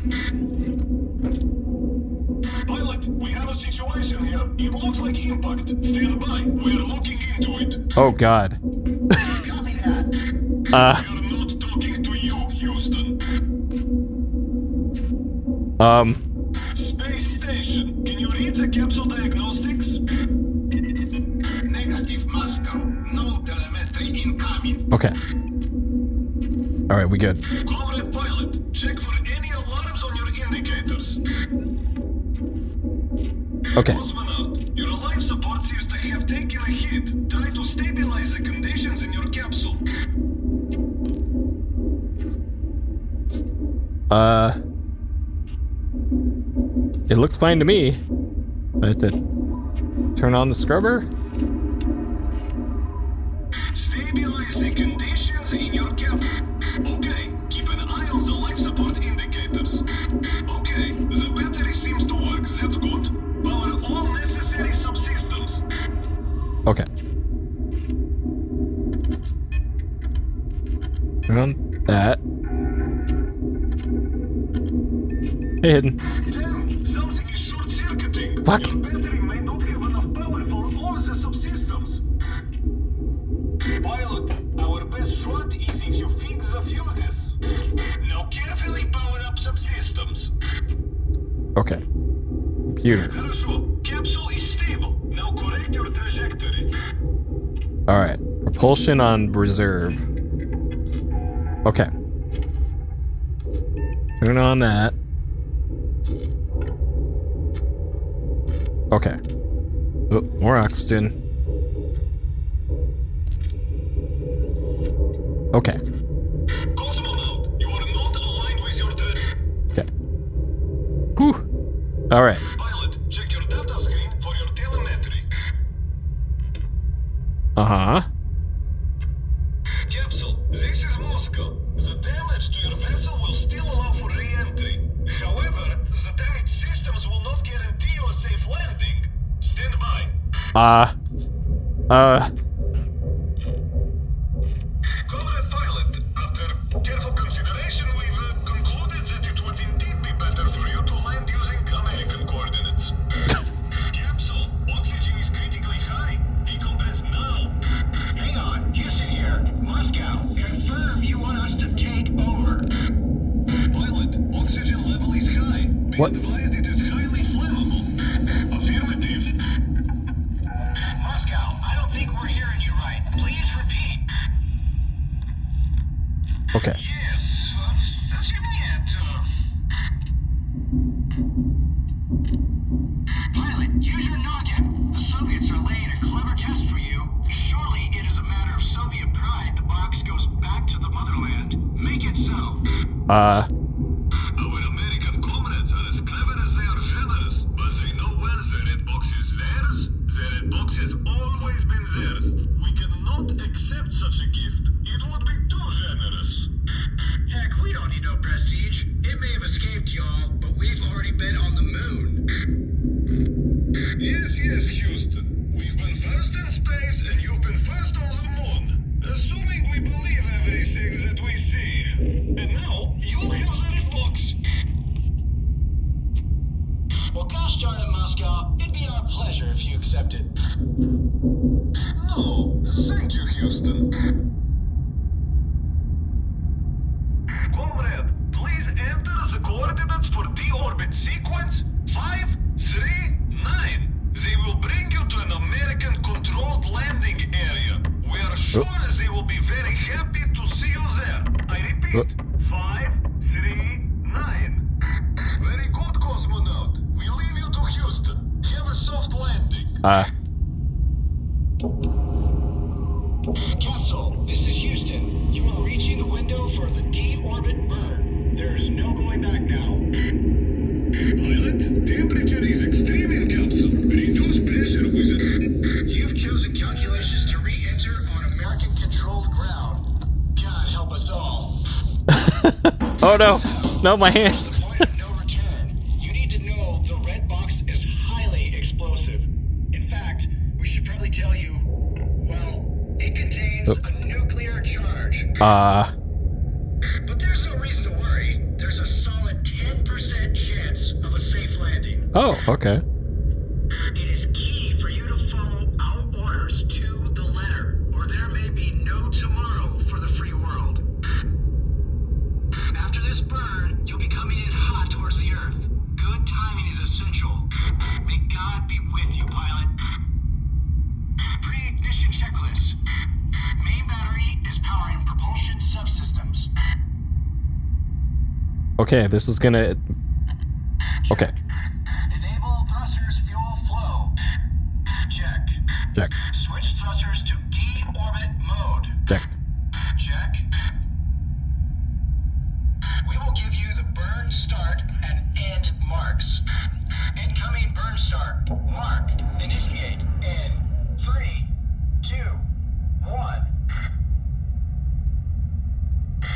Pilot, we have a situation here. It looks like impact. Stand by. We're looking into it. Oh, God. Copy that. We're not talking to you, Houston. Space station, can you read the capsule diagnostics? Negative, Moscow. No telemetry incoming. Okay. All right, we good. Comrade pilot, check for any alarms on your indicators. Okay. Cosmonaut, your life support seems to have taken a hit. Try to stabilize the conditions in your capsule. It looks fine to me. I have to turn on the scrubber. Stabilize the conditions in your capsule. Okay, keep an eye on the life support indicators. Okay, the battery seems to work. That's good. Power all necessary subsystems. Okay. Turn on that. Hey, Hidden. Damn, something is short-circuiting. Fuck. Your battery may not have enough power for all the subsystems. Pilot, our best shot is if you fix the fuses. Now carefully power up subsystems. Okay. Computer. Хорошо, capsule is stable. Now correct your trajectory. All right. Propulsion on reserve. Okay. Turn on that. Okay. Oh, more oxygen. Okay. Cosmonaut, you are not aligned with your Okay. Whew. All right. Pilot, check your data screen for your telemetry. Uh-huh. Capsule, this is Moscow. The damage to your vessel will still allow for re-entry. However, the damaged systems will not guarantee you a safe landing. Stand by. Comrade pilot, after careful consideration, we've concluded that it would indeed be better for you to land using American coordinates. Capsule, oxygen is critically high. Decompress now. Hang on, Houston here. Moscow, confirm you want us to take over. Pilot, oxygen level is high. Be What? advised it is highly flammable. Affirmative. Moscow, I don't think we're hearing you right. Please repeat. Okay. Yes, совсем нет. Pilot, use your noggin. The Soviets are laying a clever test for you. Surely it is a matter of Soviet pride the box goes back to the motherland. Make it so. Our American comrades are as clever as they are generous, but they know well the red box is theirs. The red box has always been theirs. We cannot accept such a gift. It would be too generous. Heck, we don't need no prestige. It may have escaped y'all, but we've already been on the moon. Yes, Houston. We've been first in space and you've been first on the moon. Assuming we believe everything that we see. And now, you'll have the red box. Well, gosh darn it, Moscow. It'd be our pleasure if you accepted. No, thank you, Houston. Comrade, please enter the coordinates for deorbit sequence 539. They will bring you to an American-controlled landing area. We are sure they will be very happy to see you there. I repeat, 539. Very good, cosmonaut. We leave you to Houston. Have a soft landing. Capsule, this is Houston. You are reaching the window for the deorbit burn. There is no going back now. Pilot, temperature is extreme in capsule. Reduce pressure with it. You've chosen calculations to re-enter on American-controlled ground. God help us all. Oh no. No, my hand. The point of no But there's no reason to worry. There's a solid 10% chance of a safe landing. Oh, okay. It is key for you to follow our orders to the letter, or there may be no tomorrow for the free world. After this burn, you'll be coming in hot towards the Earth. Good timing is essential. May God be with you, pilot. Pre-ignition checklist. Main battery is powering propulsion subsystems. Okay, this is gonna... Okay. Enable thrusters fuel flow. Check. Check. Switch thrusters to deorbit mode. Check. Check. We will give you the burn start and end marks. Incoming burn start. Mark. Initiate. In 3, 2, 1.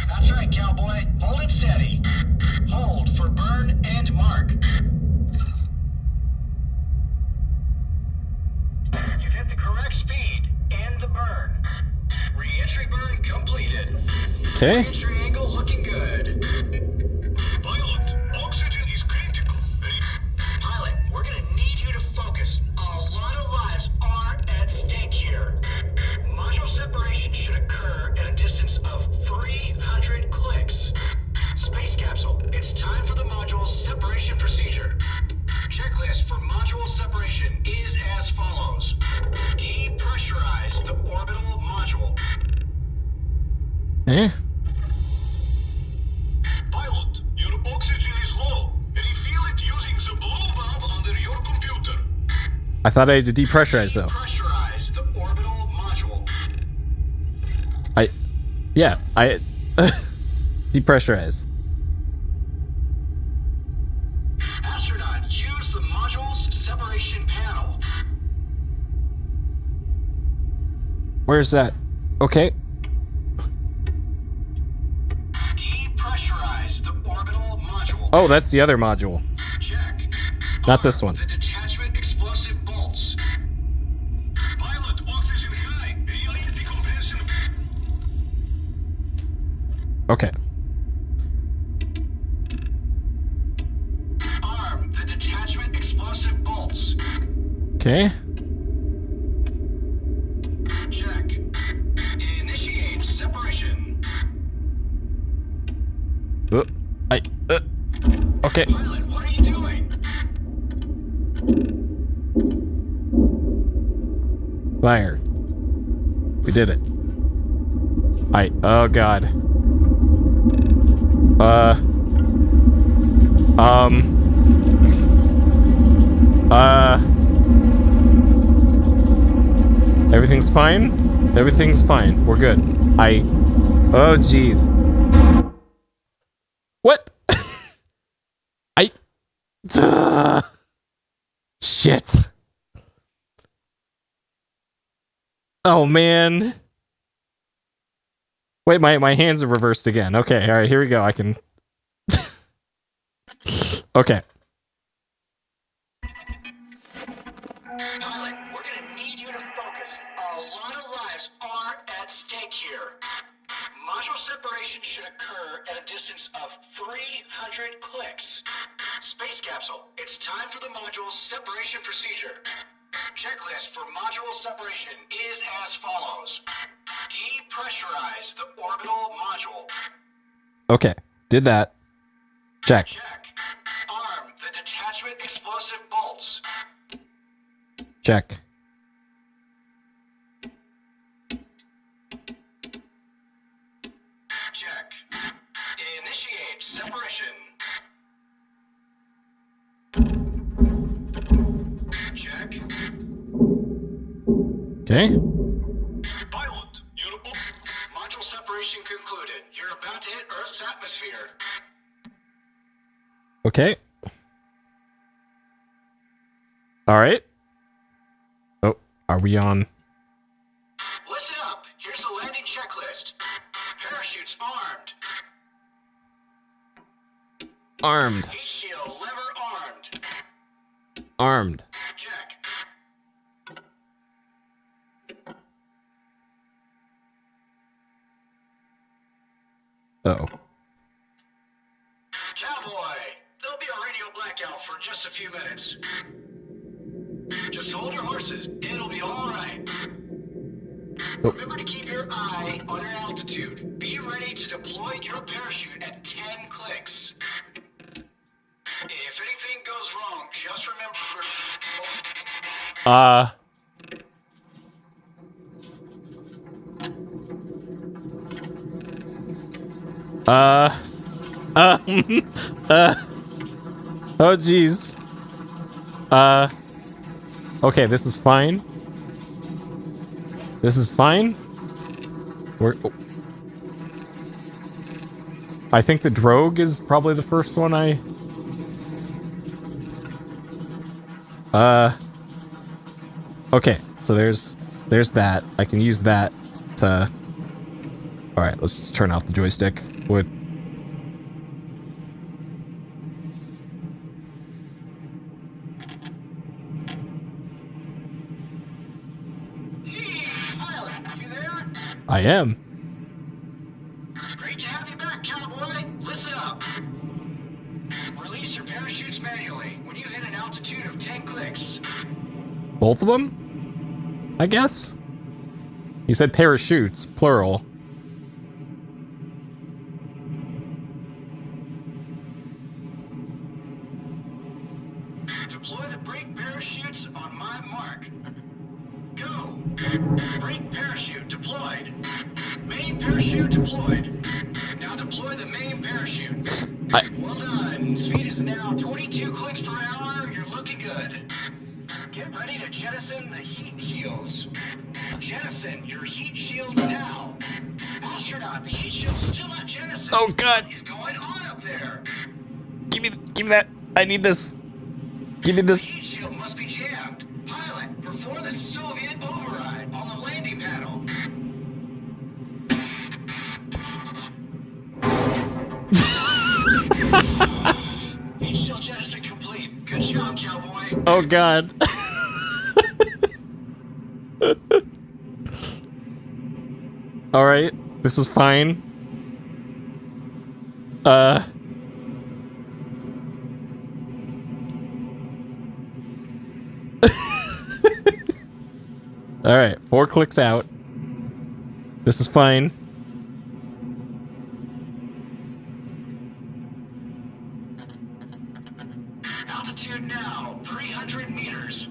That's right, cowboy. Hold it steady. Hold for burn and mark. You've hit the correct speed. End the burn. Re-entry burn completed. Okay. Re-entry angle looking good. Pilot, oxygen is critical. Pilot, we're gonna need you to focus. A lot of lives are at stake here. Module separation should occur at a distance of 300 clicks. Space capsule, it's time for the module's separation procedure. Checklist for module separation is as follows. Depressurize the orbital module. Eh? Pilot, your oxygen is low. Refill it using the blue valve under your computer. I thought I had to depressurize, though. Depressurize the orbital module. Yeah, depressurize. Astronaut, use the module's separation panel. Where's that? Okay. Depressurize the orbital module. Oh, that's the other module. Check. Not this one. The detachment explosive bolts. Pilot, oxygen high. Release decompression. Okay. Arm the detachment explosive bolts. Okay. Check. Initiate separation. Okay. Pilot, what are you doing? Fire. We did it. Oh god. Everything's fine? Everything's fine. We're good. Oh jeez. What? Shit. Oh man. Wait, my hands are reversed again. Okay, all right, here we go. I can. Okay. Pilot, we're gonna need you to focus. A lot of lives are at stake here. Module separation should occur at a distance of 300 clicks. Space capsule, it's time for the module's separation procedure. Checklist for module separation is as follows. Depressurize the orbital module. Okay. Did that. Check. Check. Arm the detachment explosive bolts. Check. Check. Initiate separation. Check. Okay. Pilot, your Module separation concluded. You're about to hit Earth's atmosphere. Okay. All right. Oh, are we on? Listen up. Here's the landing checklist. Parachutes armed. Armed. Heat shield lever armed. Armed. Check. Oh. Cowboy, there'll be a radio blackout for just a few minutes. Just hold your horses. It'll be all right. Oh. Remember to keep your eye on your altitude. Be ready to deploy your parachute at 10 clicks. If anything goes wrong, just remember... Oh, jeez. Okay, this is fine. This is fine. I think the drogue is probably the first one I... Okay, so there's that. I can use that to... Alright, let's just turn off the joystick with... Pilot, you there? I am. Great to have you back, cowboy. Listen up. Release your parachutes manually when you hit an altitude of 10 clicks. Both of them? I guess? He said parachutes, plural. Deploy the brake parachutes on my mark. Go. Brake parachute deployed. Main parachute deployed. Now deploy the main parachute. Well done. Speed is now 22 clicks per hour. You're looking good. Get ready to jettison the heat shields. Jettison your heat shields now. Astronaut, the heat shield's still not jettisoned. Oh, God. What is going on up there? Give me that. I need this. Give me The this. heat shield must be jammed. Pilot, perform the Soviet override on the landing panel. Heat shield jettison complete. Good job, cowboy. Oh, God. Alright, this is fine. Alright, 4 clicks out. This is fine. Altitude now, 300 meters.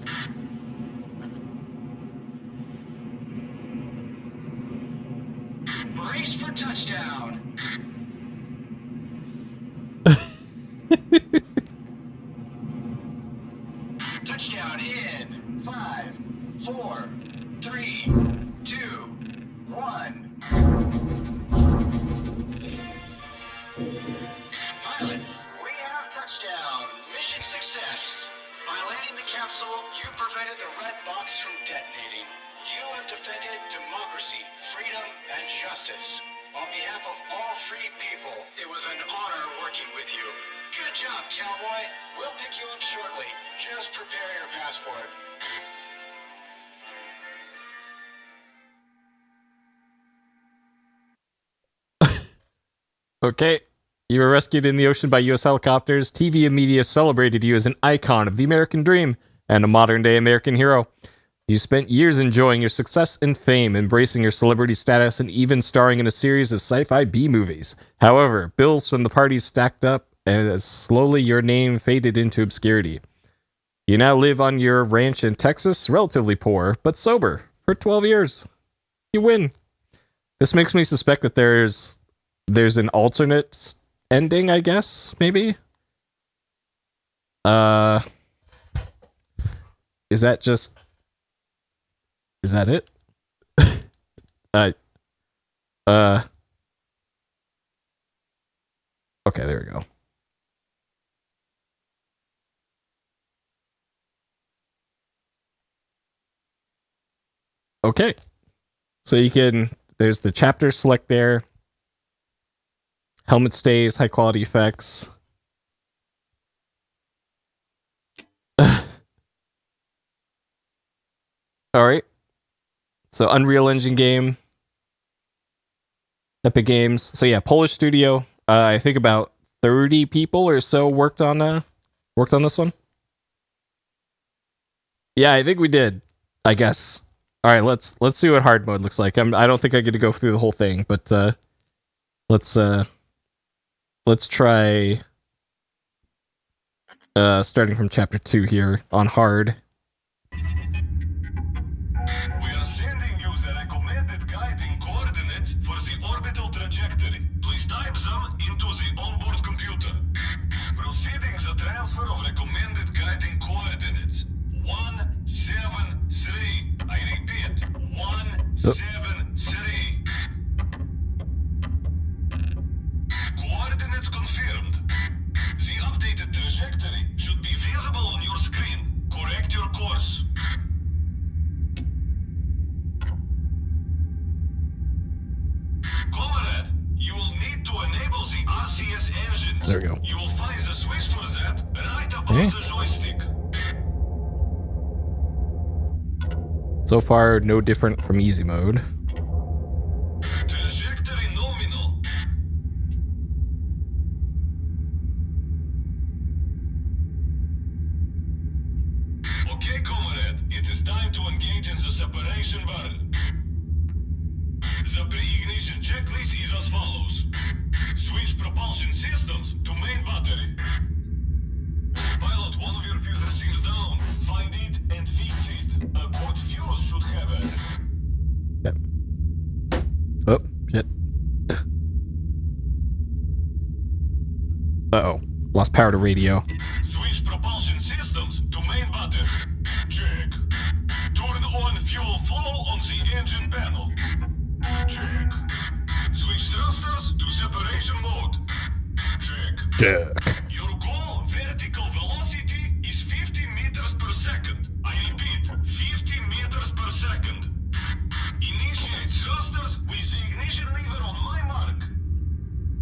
Brace for touchdown. Touchdown in 5, 4, 3, 2, 1. Pilot, we have touchdown. Mission success. By landing the capsule, you prevented the red box from detonating. You have defended democracy, freedom, and justice. On behalf of all free people, it was an honor working with you. Good job, cowboy. We'll pick you up shortly. Just prepare your passport. Okay. You were rescued in the ocean by U.S. helicopters. TV and media celebrated you as an icon of the American dream and a modern-day American hero. You spent years enjoying your success and fame, embracing your celebrity status, and even starring in a series of sci-fi B-movies. However, bills from the parties stacked up, and slowly your name faded into obscurity. You now live on your ranch in Texas, relatively poor, but sober, for 12 years. You win. This makes me suspect that there's an alternate ending, I guess, maybe? Is that it? Okay, there we go. Okay. So there's the chapter select there. Helmet stays, high quality effects. Alright. So Unreal Engine game. Epic Games. So yeah, Polish studio. I think about 30 people or so worked on this one. Yeah, I think we did. I guess. All right, let's see what hard mode looks like. I don't think I get to go through the whole thing, but let's try starting from chapter 2 here on hard. We are sending you the recommended guiding coordinates for the orbital trajectory. Please type them into the onboard computer. Proceeding the transfer of recommended guiding coordinates. 173. I repeat, 173. Coordinates confirmed. The updated trajectory should be visible on your screen. Correct your course. Comrade, you will need to enable the RCS engines. There we go. You will find the switch for that right above Okay. the joystick. So far, no different from easy mode. Trajectory nominal. Okay, comrade, it is time to engage in the separation barrel. The pre-ignition checklist is as follows. Switch propulsion systems to main battery. Pilot, one of your fuses seems down. Find it and fix it. A good fuse should have it. Yep. Oh, shit. Uh-oh. Lost power to radio. Switch propulsion systems to main battery. Check. Turn on fuel flow on the engine panel. Check. Switch thrusters to separation mode. Check. Your goal vertical velocity is 50 meters per second. I repeat, 50 meters per second. Initiate thrusters with the ignition lever on my mark.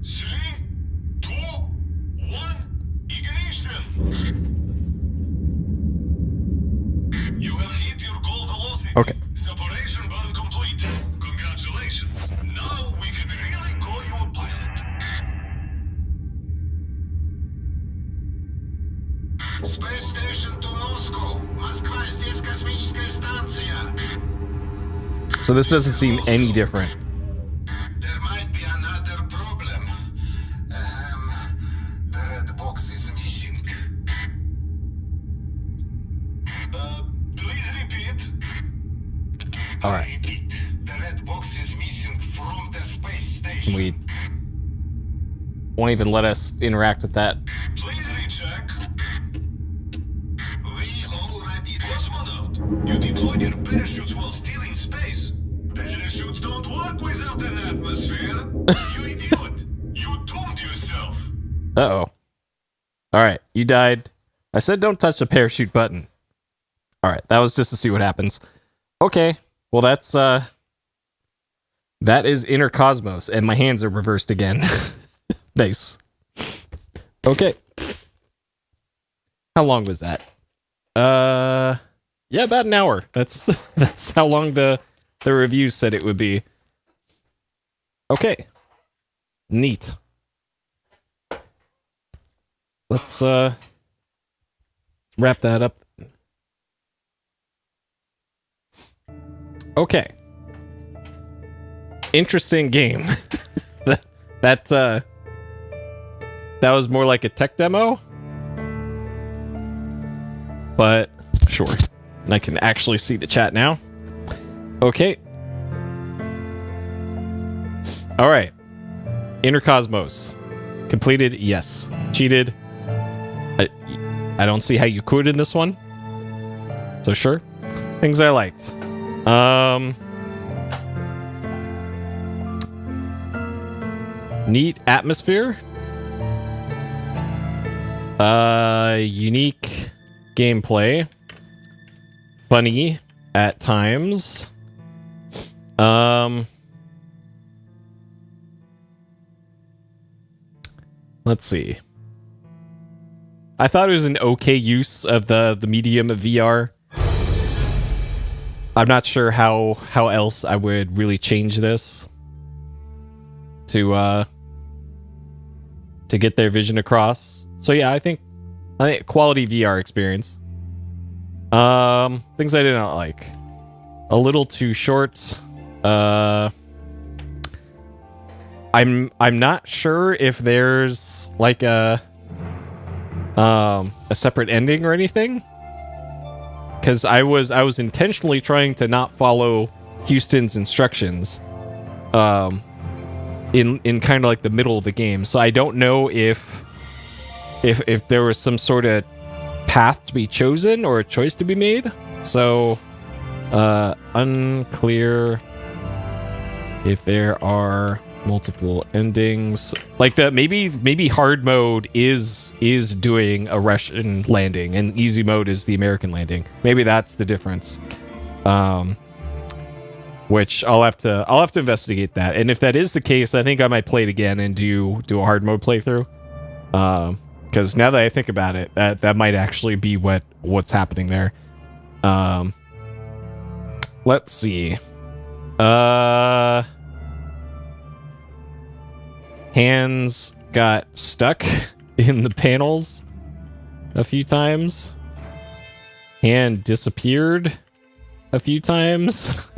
3, 2, 1, ignition. You have hit your goal velocity. Okay. Separation burn complete. Congratulations. Now we can really call you a pilot. Space Station to Moscow. Москва, здесь космическая станция. So this doesn't seem any different. There might be another problem. The red box is missing. Please repeat. All right. Repeat. The red box is missing from the space station. We won't even let us interact with that. Please recheck. We already cosmonaut. You deployed your parachutes while still in space. Parachutes don't work without an atmosphere. You idiot. You doomed yourself. Uh-oh. All right, you died. I said don't touch the parachute button. All right, that was just to see what happens. Okay, well that is Interkosmos, and my hands are reversed again. Nice. Okay. How long was that? Yeah, about an hour. That's how long the reviews said it would be. Okay. Neat. Let's wrap that up. Okay. Interesting game. that was more like a tech demo. But sure. And I can actually see the chat now. Okay. All right. Interkosmos. Completed? Yes. Cheated? I don't see how you could in this one. So sure. Things I liked. Neat atmosphere. Unique gameplay. Funny at times. Let's see. I thought it was an okay use of the medium of VR. I'm not sure how else I would really change this. to get their vision across. So yeah, I think quality VR experience. Things I did not like. A little too short. I'm not sure if there's like a separate ending or anything, because I was intentionally trying to not follow Houston's instructions in kind of like the middle of the game, so I don't know if there was some sort of path to be chosen or a choice to be made. So unclear if there are multiple endings. Like the maybe hard mode is doing a Russian landing and easy mode is the American landing. Maybe that's the difference. Which I'll have to investigate that. And if that is the case, I think I might play it again and do a hard mode playthrough. Because now that I think about it, that might actually be what's happening there. Let's see. Hands got stuck in the panels a few times. Hand disappeared a few times.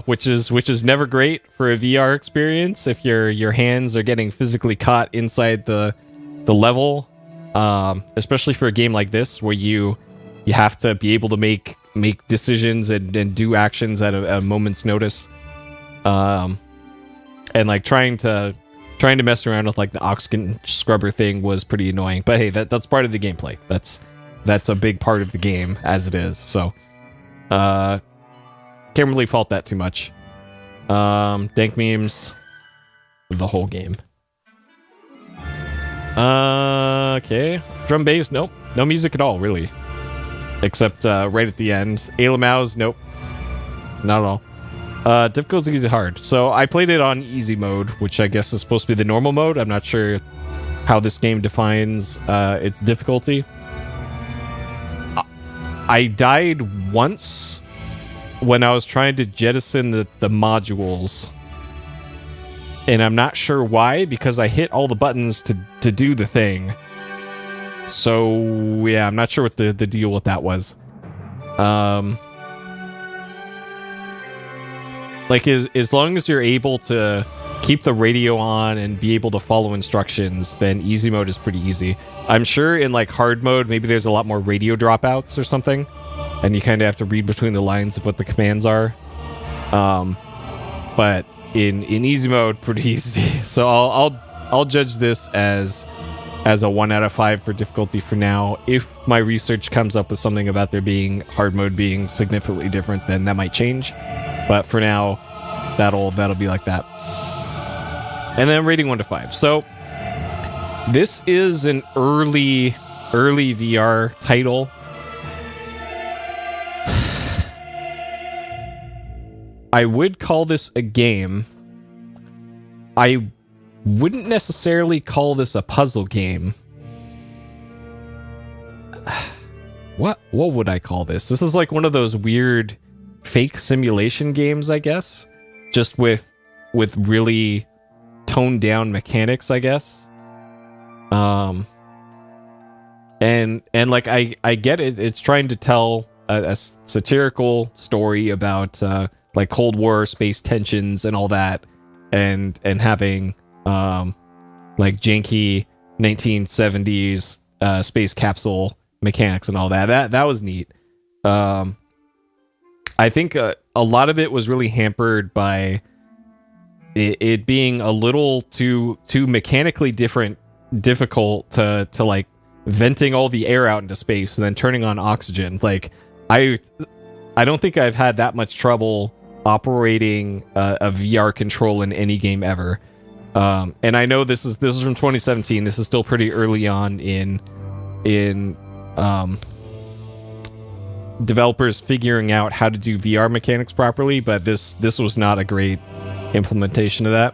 Which is never great for a VR experience if your hands are getting physically caught inside the level. Especially for a game like this where you have to be able to make decisions and do actions at a moment's notice. And like trying to mess around with like the oxygen scrubber thing was pretty annoying. But hey, that's part of the gameplay. That's a big part of the game as it is. So can't really fault that too much. Dank memes, the whole game. Okay. Drum bass, nope. No music at all, really. Except right at the end. Ayla Mouse, nope. Not at all. Difficulty is hard. So I played it on easy mode, which I guess is supposed to be the normal mode. I'm not sure how this game defines its difficulty. I died once when I was trying to jettison the modules. And I'm not sure why, because I hit all the buttons to do the thing. So, yeah, I'm not sure what the deal with that was. Like, as long as you're able to keep the radio on and be able to follow instructions, then easy mode is pretty easy. I'm sure in, like, hard mode, maybe there's a lot more radio dropouts or something. And you kind of have to read between the lines of what the commands are. But in easy mode, pretty easy. So I'll judge this as a 1 out of 5 for difficulty for now. If my research comes up with something about there being hard mode being significantly different, then that might change. But for now, that'll be like that. And then rating 1 to 5. So this is an early VR title. I would call this a game. I wouldn't necessarily call this a puzzle game. What would I call this? This is like one of those weird fake simulation games, I guess. Just with really toned down mechanics, I guess. And like I get it. It's trying to tell a satirical story about like Cold War space tensions and all that, and having like janky 1970s space capsule mechanics and all that. That was neat. I think a lot of it was really hampered by it being a little too mechanically difficult to like venting all the air out into space and then turning on oxygen. Like I don't think I've had that much trouble operating a VR control in any game ever. And I know this is from 2017. This is still pretty early on in developers figuring out how to do VR mechanics properly, but this was not a great implementation of that.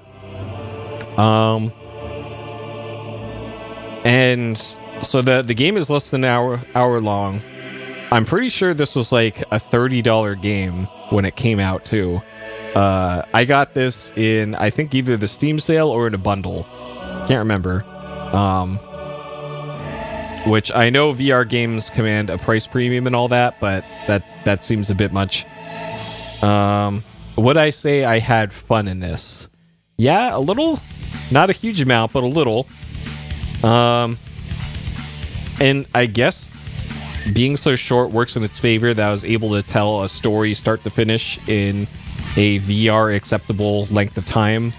And so the game is less than an hour long. I'm pretty sure this was like a $30 game when it came out too. I got this in, I think, either the Steam sale or in a bundle. Can't remember. Which I know VR games command a price premium and all that, but that seems a bit much. Would I say I had fun in this? Yeah, a little. Not a huge amount, but a little. And I guess being so short works in its favor that I was able to tell a story start to finish in a VR acceptable length of time.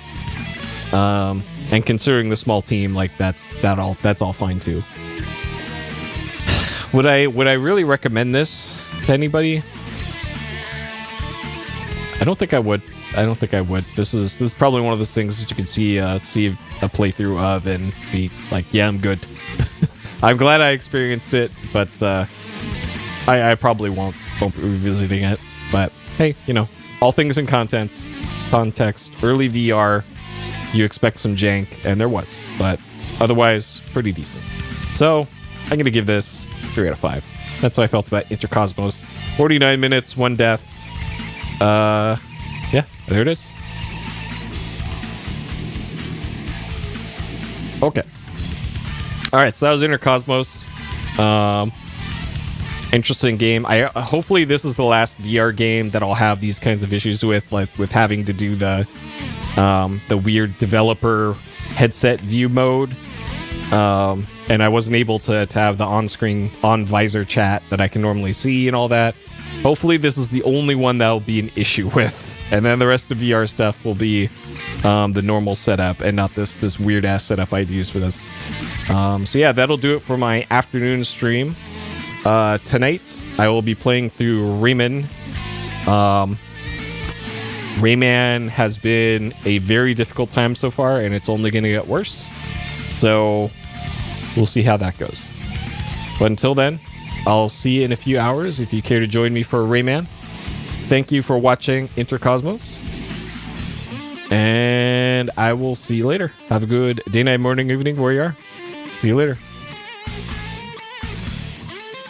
And considering the small team, like that's all fine too. Would I really recommend this to anybody? I don't think I would. This is probably one of those things that you can see a playthrough of and be like, yeah, I'm good. I'm glad I experienced it, but I probably won't be revisiting it. But hey, all things in context. Early VR, you expect some jank, and there was, but otherwise pretty decent. So I'm gonna give this 3 out of 5. That's how I felt about Interkosmos. 49 minutes, 1 death. Yeah, there it is. Okay. All right, so that was Interkosmos. Interesting game. Hopefully this is the last VR game that I'll have these kinds of issues with, like with having to do the weird developer headset view mode. And I wasn't able to have the on-screen, on-visor chat that I can normally see and all that. Hopefully this is the only one that'll be an issue with. And then the rest of VR stuff will be the normal setup and not this weird-ass setup I'd use for this. So yeah, that'll do it for my afternoon stream. Tonight, I will be playing through Rayman. Rayman has been a very difficult time so far, and it's only going to get worse. So we'll see how that goes. But until then, I'll see you in a few hours if you care to join me for Rayman. Thank you for watching Interkosmos. And I will see you later. Have a good day, night, morning, evening, where you are. See you later.